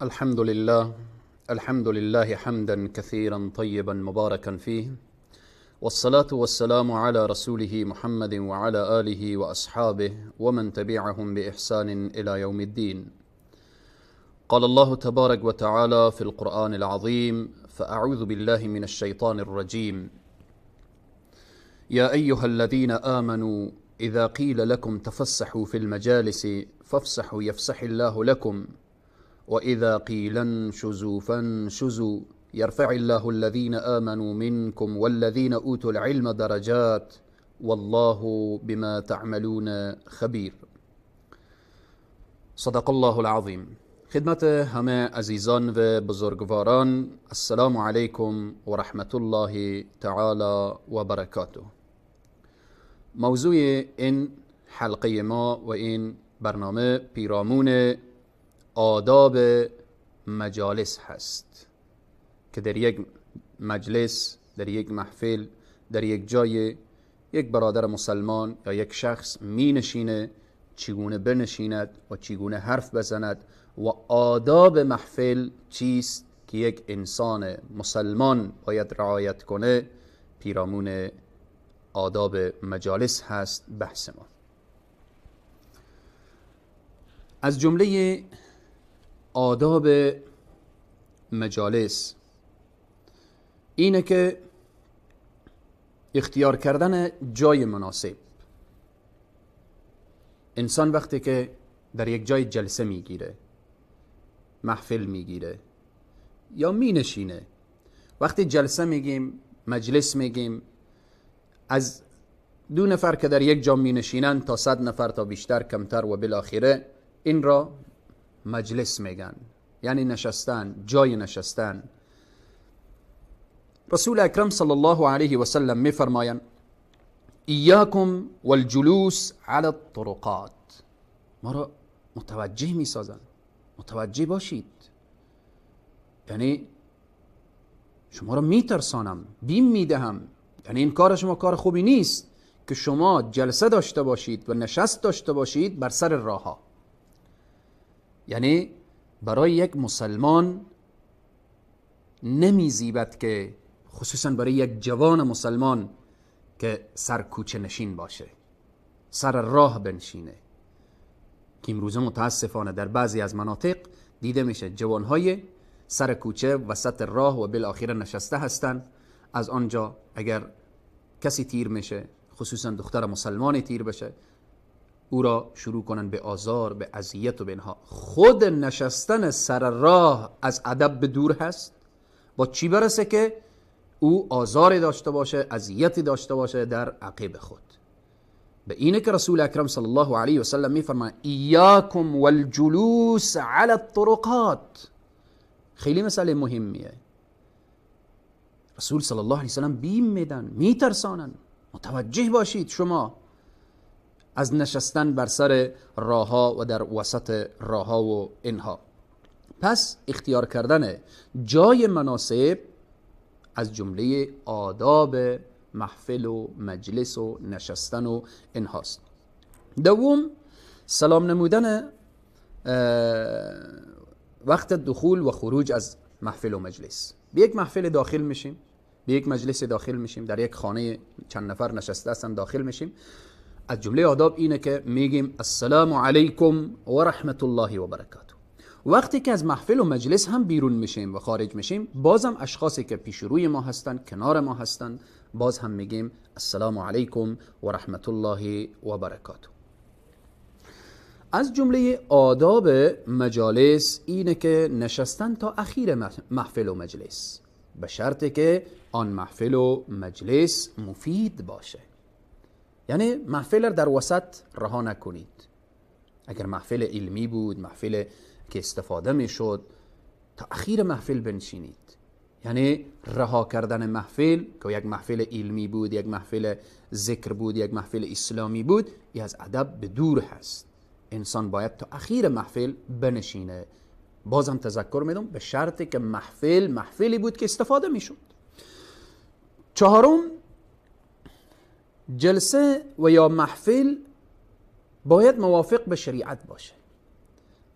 الحمد لله حمدا كثيرا طيبا مباركا فيه، والصلاة والسلام على رسوله محمد وعلى آله وأصحابه ومن تبعهم بإحسان إلى يوم الدين. قال الله تبارك وتعالى في القرآن العظيم: فأعوذ بالله من الشيطان الرجيم. يا أيها الذين آمنوا إذا قيل لكم تفسحوا في المجالس فافسحوا يفسح الله لكم، وإذا قيل انشزوا فانشزوا يرفع الله الذين آمنوا منكم والذين أوتوا العلم درجات والله بما تعملون خبیر. صدق الله العظیم. خدمت همه عزیزان و بزرگواران، السلام علیکم و رحمت الله تعالی و برکاته. موضوع این حلقه ما و این برنامه پیرامون آداب مجالس هست که در یک مجلس، در یک محفل، در یک جای یک برادر مسلمان یا یک شخص می نشینه، چگونه بنشیند و چگونه حرف بزند و آداب محفل چیست که یک انسان مسلمان باید رعایت کنه. پیرامون آداب مجالس هست بحث ما. از جمله آداب مجالس اینه که اختیار کردن جای مناسب. انسان وقتی که در یک جای جلسه میگیره، محفل میگیره یا مینشینه، وقتی جلسه میگیم، مجلس میگیم، از 2 نفر که در یک جا مینشینن تا 100 نفر تا بیشتر کمتر و بالاخره این را مجلس میگن، یعنی نشستن، جای نشستن. رسول اکرم صلی الله علیه و سلم میفرمایند: ایاکم والجلوس علی الطرقات. ما را متوجه میسازن، متوجه باشید، یعنی شما را میترسانم، بیم میدهم. یعنی این کار شما کار خوبی نیست که شما جلسه داشته باشید و نشست داشته باشید بر سر راه ها. یعنی برای یک مسلمان نمیزیبد که، خصوصا برای یک جوان مسلمان، که سر کوچه نشین باشه، سر راه بنشینه. که امروزه متاسفانه در بعضی از مناطق دیده میشه جوانهای سر کوچه وسط راه و بالاخره نشسته هستن. از آنجا اگر کسی تیر میشه، خصوصا دختر مسلمان تیر بشه، او را شروع کنن به آزار، به اذیت و به اینها. خود نشستن سر راه از ادب به دور هست. با چی برسه که او آزاری داشته باشه، اذیتی داشته باشه در عقب خود. به اینه که رسول اکرم صلی الله علیه و سلم میفرماید: ایاکم والجلوس علی الطرقات. خیلی مسئله مهمیه. رسول صلی الله علیه و سلم بیم میدن، میترسانن. متوجه باشید شما از نشستن بر سر راهها و در وسط راهها و اینها. پس اختیار کردن جای مناسب از جمله آداب محفل و مجلس و نشستن و اینهاست. دوم، سلام نمودن وقت دخول و خروج از محفل و مجلس. به یک محفل داخل میشیم، به یک مجلس داخل میشیم، در یک خانه چند نفر نشسته هستن داخل میشیم. از جمله آداب اینه که میگیم السلام علیکم و رحمت الله و برکاته. وقتی که از محفل و مجلس هم بیرون میشیم و خارج میشیم، بازم اشخاصی که پیش روی ما هستن، کنار ما هستن، باز هم میگیم السلام علیکم و رحمت الله و برکاته. از جمله آداب مجالس اینه که نشستن تا اخیر محفل و مجلس، به شرطی که آن محفل و مجلس مفید باشه. یعنی محفل را در وسط رها نکنید. اگر محفل علمی بود، محفل که استفاده می شد، تا اخیر محفل بنشینید. یعنی رها کردن محفل که یک محفل علمی بود، یک محفل ذکر بود، یک محفل اسلامی بود، این از ادب به دور هست. انسان باید تا اخیر محفل بنشینه. بازم تذکر میدم به شرطی که محفلی بود که استفاده می شد. چهارم، جلسه و یا محفل باید موافق به شریعت باشه.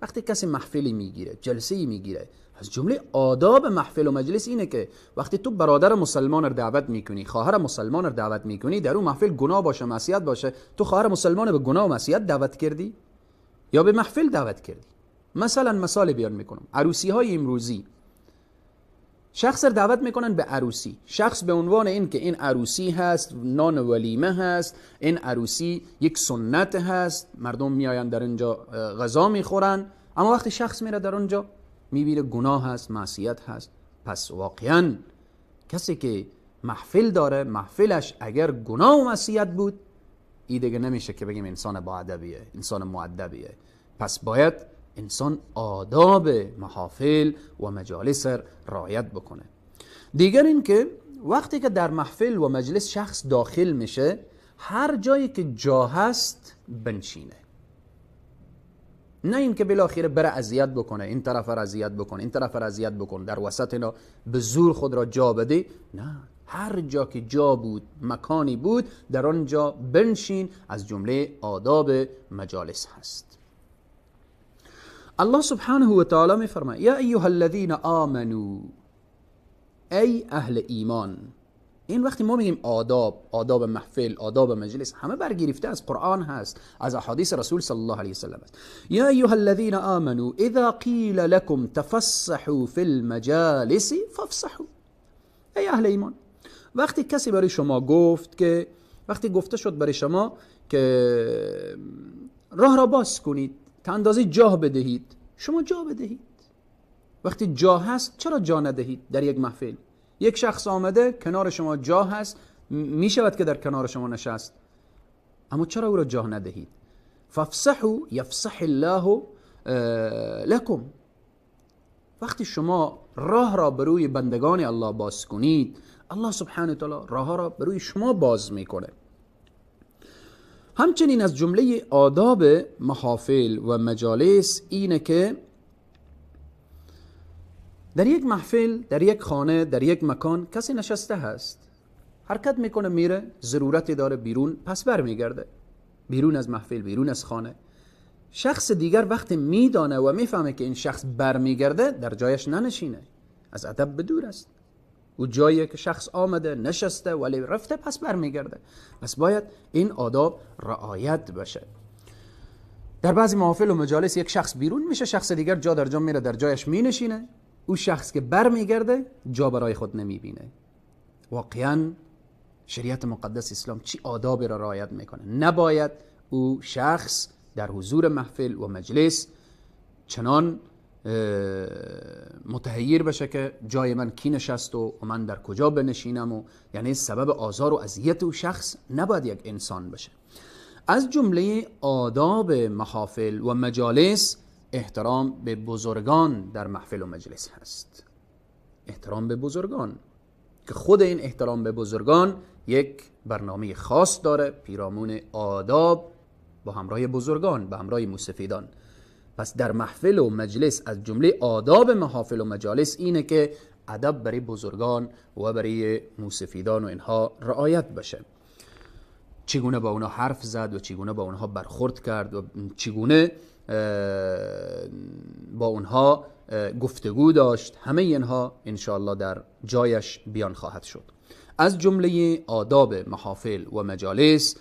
وقتی کسی محفلی میگیره، جلسه‌ای میگیره، از جمله آداب محفل و مجلس اینه که وقتی تو برادر مسلمان رو دعوت میکنی، خواهر مسلمان رو دعوت میکنی، در اون محفل گناه باشه، معصیت باشه، تو خواهر مسلمان به گناه و معصیت دعوت کردی یا به محفل دعوت کردی؟ مثلا مثال بیان میکنم، عروسی های امروزی شخص رو دعوت میکنن به عروسی، شخص به عنوان این که این عروسی هست، نان ولیمه هست، این عروسی یک سنت هست، مردم میآیند در اینجا غذا میخورن، اما وقتی شخص میره در اونجا میبینه گناه هست، معصیت هست. پس واقعا کسی که محفل داره، محفلش اگر گناه و معصیت بود، این دیگه نمیشه که بگیم انسان با ادبیه، انسان مؤدبیه. پس باید انسان آداب محافل و مجالس رعایت بکنه. دیگر این که وقتی که در محفل و مجلس شخص داخل میشه، هر جایی که جا هست بنشینه، نه این که بالاخره بره اذیت بکنه، این طرف را اذیت بکنه، این طرف را اذیت بکنه، در وسط اینا به زور خود را جا بده. نه، هر جا که جا بود، مکانی بود، در آنجا بنشین، از جمله آداب مجالس هست. الله سبحانه و تعالی می فرماید یا ایها الذین آمنو، ای اهل ایمان. این وقتی ما میگیم آداب محفل، آداب مجلس، همه برگرفته از قرآن هست، از احادیث رسول صلی الله علیه وسلم است. یا ایها الذین آمنو اذا قیل لكم تفسحوا فی المجالس فافسحوا. ای اهل ایمان، وقتی کسی برای شما گفت که، وقتی گفته شد برای شما که راه را باز کنید، تا اندازه جا بدهید، شما جا بدهید. وقتی جا هست چرا جا ندهید؟ در یک محفل یک شخص آمده کنار شما، جا هست، می شود که در کنار شما نشست، اما چرا او را جا ندهید؟ فافسحوا یفسح الله لكم. وقتی شما راه را بروی بندگان الله باز کنید، الله سبحانه و تعالی راه را بروی شما باز میکنه. همچنین از جمله آداب محافل و مجالس اینه که در یک محفل، در یک خانه، در یک مکان کسی نشسته هست، حرکت میکنه، میره، ضرورتی داره بیرون، پس برمیگرده بیرون از محفل، بیرون از خانه. شخص دیگر وقتی میدانه و میفهمه که این شخص برمیگرده، در جایش ننشینه، از ادب بدور است. و جایی که شخص آمده نشسته ولی رفته، پس برمیگرده. پس باید این آداب رعایت بشه. در بعضی محافل و مجالس یک شخص بیرون میشه، شخص دیگر جا در جا میره، در جایش مینشینه، او شخص که برمیگرده جا برای خود نمیبینه. واقعا شریعت مقدس اسلام چی آدابی را رعایت میکنه. نباید او شخص در حضور محفل و مجلس چنان متحیر بشه که جای من کی نشست و من در کجا بنشینم، و یعنی سبب آزار و اذیت او شخص نباید یک انسان بشه. از جمله آداب محافل و مجالس احترام به بزرگان در محفل و مجلس هست. احترام به بزرگان که خود این احترام به بزرگان یک برنامه خاص داره، پیرامون آداب با همراه بزرگان، با همراه موسفیدان. پس در محفل و مجلس از جمله آداب محافل و مجالس اینه که ادب برای بزرگان و برای موسفیدان و اینها رعایت بشه. چگونه با اونها حرف زد و چگونه با اونها برخورد کرد و چگونه با اونها گفتگو داشت، همه اینها انشاءالله در جایش بیان خواهد شد. از جمله آداب محافل و مجالس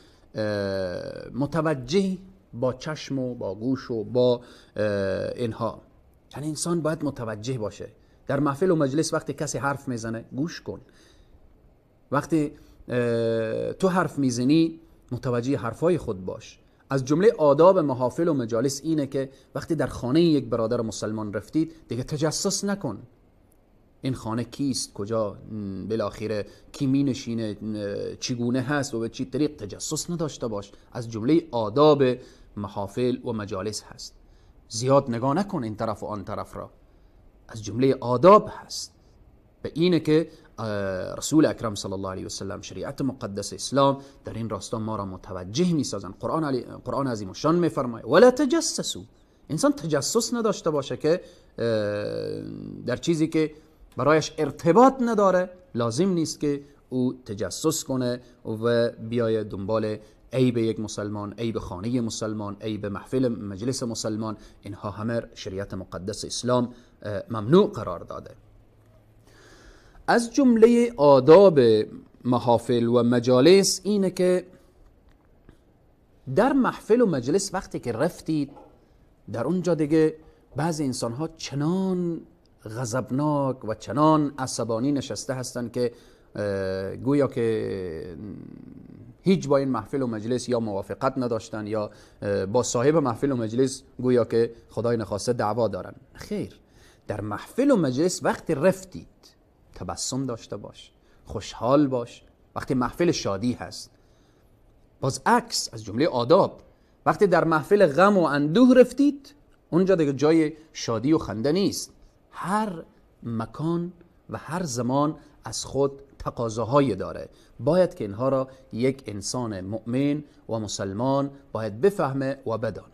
متوجه با چشم و با گوش و با اینها، یعنی انسان باید متوجه باشه. در محفل و مجلس وقتی کسی حرف میزنه گوش کن، وقتی تو حرف میزنی متوجه حرفای خود باش. از جمله آداب محافل و مجالس اینه که وقتی در خانه یک برادر مسلمان رفتید دیگه تجسس نکن، این خانه کیست، کجا، بالاخره کی می نشینه، چگونه هست و به چی طریق، تجسس نداشته باش. از جمله آداب محافل و مجالس هست. زیاد نگاه نکن این طرف و آن طرف را، از جمله آداب هست. به اینه که رسول اکرم صلی الله علیه و سلم، شریعت مقدس اسلام در این راستا ما را متوجه می سازن. قرآن عظیم الشان می فرماید ولا تجسسوا. انسان تجسس نداشته باشه که در چیزی که برایش ارتباط نداره لازم نیست که او تجسس کنه و بیای دنبال عیب یک مسلمان، عیب خانه مسلمان، عیب محفل مجلس مسلمان، اینها همه شریعت مقدس اسلام ممنوع قرار داده. از جمله آداب محافل و مجالس اینه که در محفل و مجلس وقتی که رفتید در اونجا دیگه بعضی انسان ها چنان غضبناک و چنان عصبانی نشسته هستند که گویا که هیچ با این محفل و مجلس یا موافقت نداشتن یا با صاحب محفل و مجلس گویا که خدای نخواسته دعوا دارن. خیر، در محفل و مجلس وقتی رفتید تبسم داشته باش، خوشحال باش. وقتی محفل شادی هست، باز عکس از جمله آداب، وقتی در محفل غم و اندوه رفتید اونجا دیگه جای شادی و خنده نیست. هر مکان و هر زمان از خود تقاضاهای داره، باید که اینها را یک انسان مؤمن و مسلمان باید بفهمه و بدانه.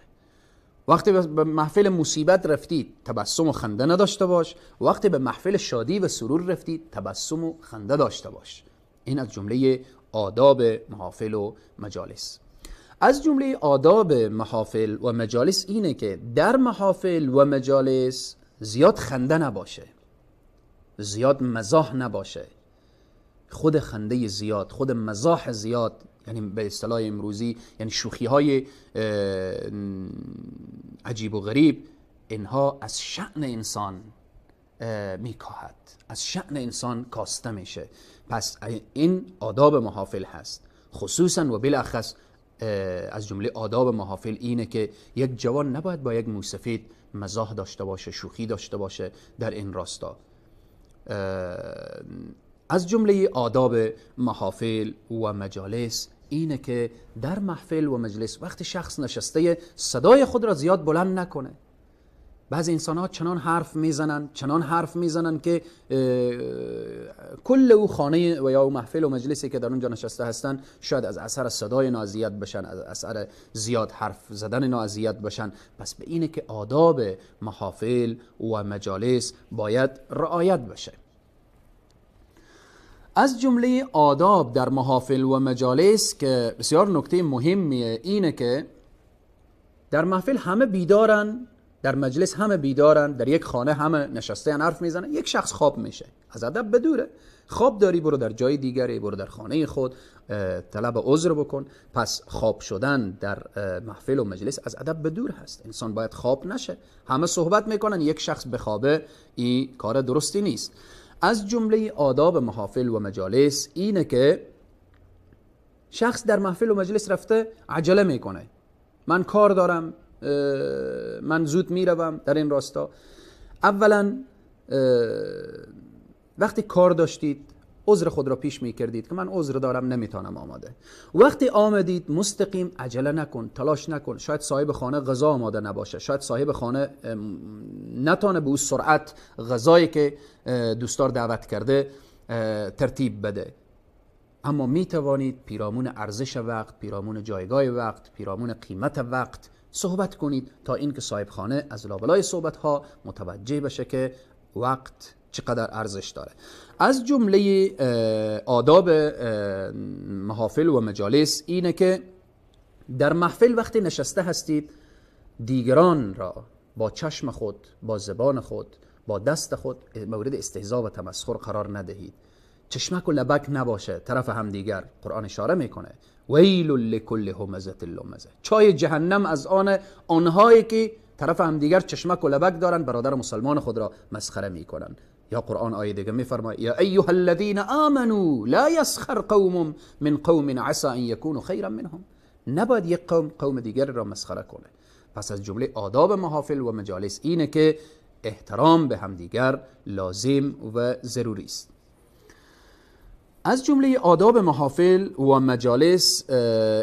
وقتی به محفل مصیبت رفتید تبسم و خنده نداشته باش، وقتی به محفل شادی و سرور رفتید تبسم و خنده داشته باش. این از جمله آداب محافل و مجالس. از جمله آداب محافل و مجالس اینه که در محافل و مجالس زیاد خنده نباشه، زیاد مزاح نباشه. خود خنده زیاد، خود مزاح زیاد، یعنی به اصطلاح امروزی یعنی شوخی های عجیب و غریب، اینها از شأن انسان میکاهد، از شأن انسان کاسته میشه. پس این آداب محافل هست. خصوصا و بالاخص از جمله آداب محافل اینه که یک جوان نباید با یک موسفید مزاح داشته باشه، شوخی داشته باشه در این راستا. از جمله آداب محافل و مجالس اینه که در محفل و مجلس وقتی شخص نشسته صدای خود را زیاد بلند نکنه. بعضی انسان ها چنان حرف میزنن که کل او خانه و یا او محفل و مجلسی که در اونجا نشسته هستن شاید از اثر صدای اذیت بشن، از اثر زیاد حرف زدن اذیت بشن. پس به اینه که آداب محافل و مجالس باید رعایت بشه. از جمله آداب در محافل و مجالس که بسیار نکته مهمیه اینه که در محفل همه بیدارن، در مجلس همه بیدارن، در یک خانه همه نشسته حرف میزنن، یک شخص خواب میشه. از ادب بدوره. خواب داری برو در جای دیگری، برو در خانه خود طلب عذر بکن. پس خواب شدن در محفل و مجلس از ادب بدور هست. انسان باید خواب نشه. همه صحبت میکنن، یک شخص بخوابه، این کار درستی نیست. از جمله آداب محافل و مجالس اینه که شخص در محفل و مجلس رفته عجله میکنه، من کار دارم، من زود میروم. در این راستا اولا وقتی کار داشتید عذر خود را پیش میکردید که من عذر دارم نمیتونم آماده. وقتی آمدید مستقیم عجله نکن، تلاش نکن. شاید صاحب خانه غذا آماده نباشه، شاید صاحب خانه نتونه به اون سرعت غذایی که دوستدار دعوت کرده ترتیب بده. اما میتوانید پیرامون ارزش وقت، پیرامون جایگاه وقت، پیرامون قیمت وقت صحبت کنید تا اینکه صاحب خانه از لابلای صحبت ها متوجه بشه که وقت چقدر ارزش داره. از جمله آداب محافل و مجالس اینه که در محفل وقتی نشسته هستید دیگران را با چشم خود، با زبان خود، با دست خود مورد استهزا و تمسخر قرار ندهید. چشمک و لبک نباشه طرف هم دیگر. قرآن اشاره میکنه ویل لکل همزه لمزه، چای جهنم از آنهایی که طرف هم دیگر چشمک و لبک دارن، برادر مسلمان خود را مسخره میکنن. یا قرآن آیه دیگه میفرماید یا ایها الذین آمنوا لا یسخر قوم من قوم عسى ان یکونوا خیرا منهم. نباید یک قوم دیگر را مسخره کنه. پس از جمله آداب محافل و مجالس اینه که احترام به همدیگر لازم و ضروری است. از جمله آداب محافل و مجالس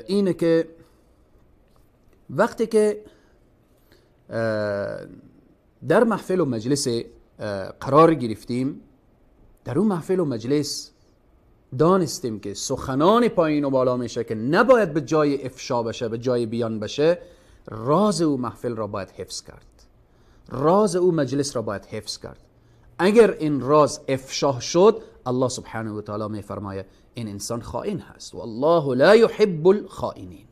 اینه که وقتی که در محفل و مجلس قرار گرفتیم، در اون محفل و مجلس دانستیم که سخنان پایین و بالا میشه که نباید به جای افشا بشه، به جای بیان بشه. راز او محفل را باید حفظ کرد، راز او مجلس را باید حفظ کرد. اگر این راز افشا شد، الله سبحانه و تعالی میفرماید این انسان خائن هست، والله لا يحب الخائنین.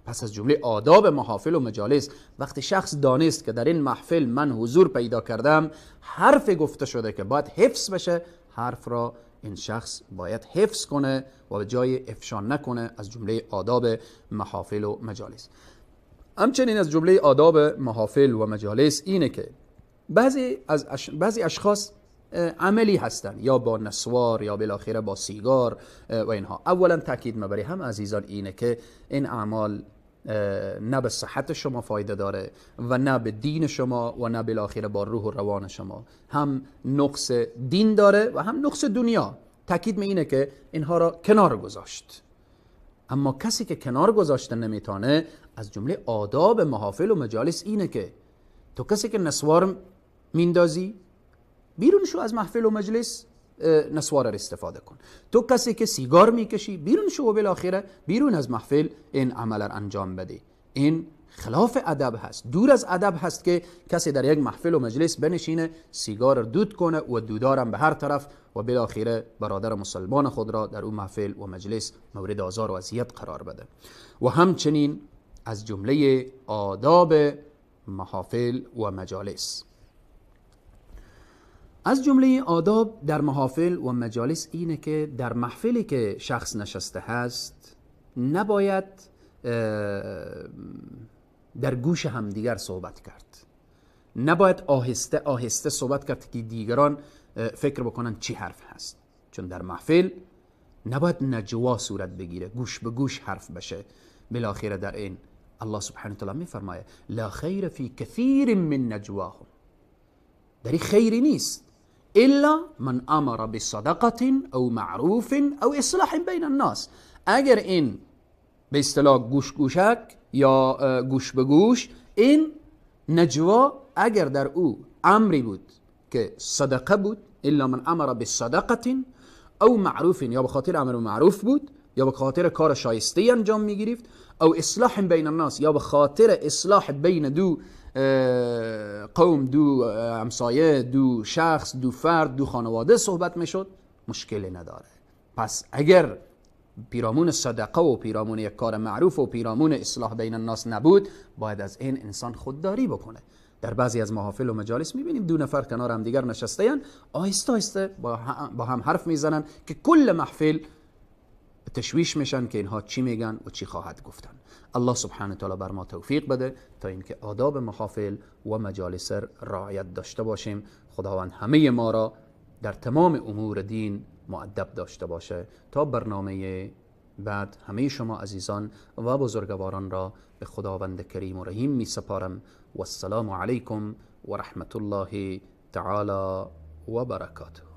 پس از جمله آداب محافل و مجالس، وقتی شخص دانست که در این محفل من حضور پیدا کردم، حرف گفته شده که باید حفظ بشه، حرف را این شخص باید حفظ کنه و به جای افشا نکنه. از جمله آداب محافل و مجالس. همچنین از جمله آداب محافل و مجالس اینه که بعضی اشخاص عملی هستن، یا با نسوار یا بالاخره با سیگار و اینها. اولا تاکید مبری هم عزیزان اینه که این اعمال نه به صحت شما فایده داره و نه به دین شما و نه بالاخره با روح و روان شما. هم نقص دین داره و هم نقص دنیا. تاکید اینه که اینها را کنار گذاشت. اما کسی که کنار گذاشته نمیتونه، از جمله آداب محافل و مجالس اینه که تو کسی که نسوار میندازی، بیرون شو از محفل و مجلس، نسوار را استفاده کن. تو کسی که سیگار میکشی، بیرون شو و بالاخره بیرون از محفل این عمل را انجام بده. این خلاف ادب هست. دور از ادب هست که کسی در یک محفل و مجلس بنشینه، سیگار را دود کنه و دودارم به هر طرف و بالاخره برادر مسلمان خود را در اون محفل و مجلس مورد آزار و اذیت قرار بده. و همچنین از جمله آداب محافل و مجالس، از جمله آداب در محافل و مجالس اینه که در محفلی که شخص نشسته هست نباید در گوش همدیگر صحبت کرد. نباید آهسته آهسته صحبت کرد که دیگران فکر بکنن چی حرف هست. چون در محفل نباید نجوا صورت بگیره، گوش به گوش حرف بشه. بالاخره در این الله سبحانه و تعالی میفرماید لا خیر فی کثیر من نجواهم، در این خیری نیست الا من امر بصدقه او معروف او اصلاح بین الناس. اگر این به اصطلاح گوش گوشک یا گوش به گوش، این نجوا اگر در او امری بود که صدقه بود، الا من امر بصدقه او معروف، یا به خاطر امر معروف بود یا به خاطر کار شایسته انجام میگرفت، او اصلاح بین الناس، یا به خاطر اصلاح بین دو قوم، دو همسایه، دو شخص، دو فرد، دو خانواده صحبت میشد، مشکلی نداره. پس اگر پیرامون صدقه و پیرامون یک کار معروف و پیرامون اصلاح بین الناس نبود، باید از این انسان خودداری بکنه. در بعضی از محافل و مجالس میبینیم دو نفر کنار هم دیگر نشسته اند، آهسته آهسته با هم حرف میزنن که کل محفل تشویش میشن که اینها چی میگن و چی خواهد گفتن. الله سبحانه و تعالی بر ما توفیق بده تا اینکه آداب محافل و مجالس رعایت داشته باشیم. خداوند همه ما را در تمام امور دین مؤدب داشته باشه. تا برنامه بعد همه شما عزیزان و بزرگواران را به خداوند کریم و رحیم می سپارم. و السلام علیکم و رحمت الله تعالی و برکاته.